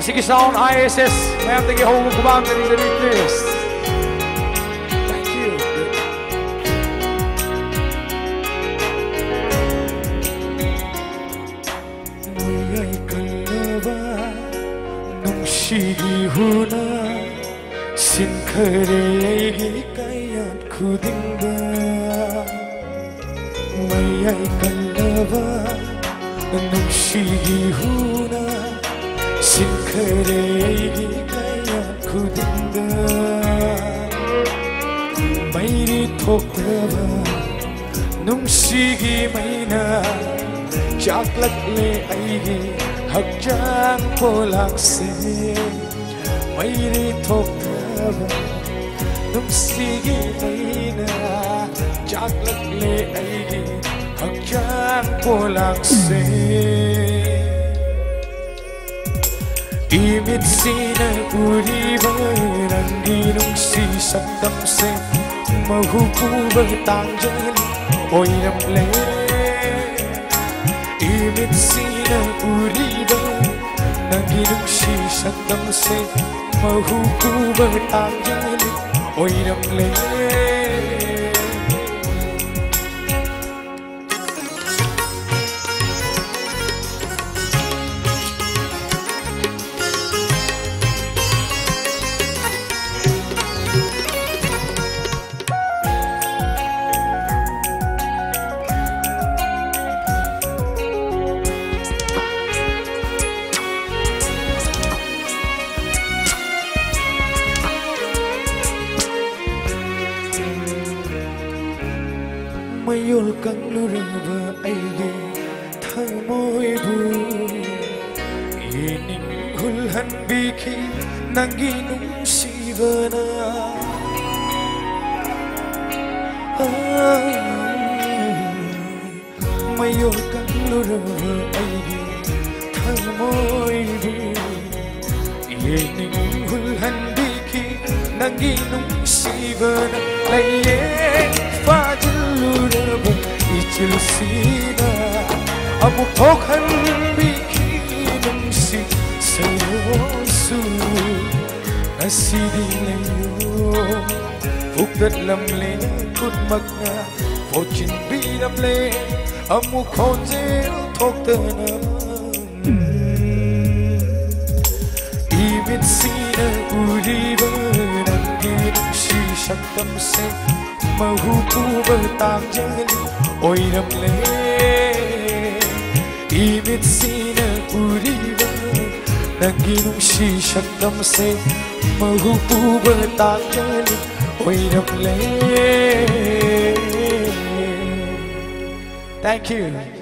Sige Sound ISS, mayroon tayo hukubang na nila please. Thank you. Ngaya'y kalaba nung sigihuna sinkarey kaya't kudingga. Ngaya'y kalaba nung sigihuna sinkarey kaya't kudingga. May ritokaba nung sige may na Chaklat le aigi hakjang polakse May ritokaba nung sige may na Chaklat le aigi hakjang polakse Imit sina uri baranggi nung sisakdam se Mahuku bertangjali oi namle Imit sina uri baranggi nung sisakdam se Mahuku bertangjali oi namle Mayol kang luraba aigi thamoy bu Ining hulhan biki nanginong sivana Mayol kang luraba aigi thamoy bu Ining hulhan biki nanginong sivana Layek Luraba ichil sina Abu tokhan bikinong si sayosu Asidi layo Fugdat lamle kut magna Fochin binamle Amu konjel tokta naman Imit sina uriba Nanginong si shaktam se Mahuku bertangjali oi namle Imit sina uriba Nanginong sishakdam se Mahuku bertangjali oi namle Thank you.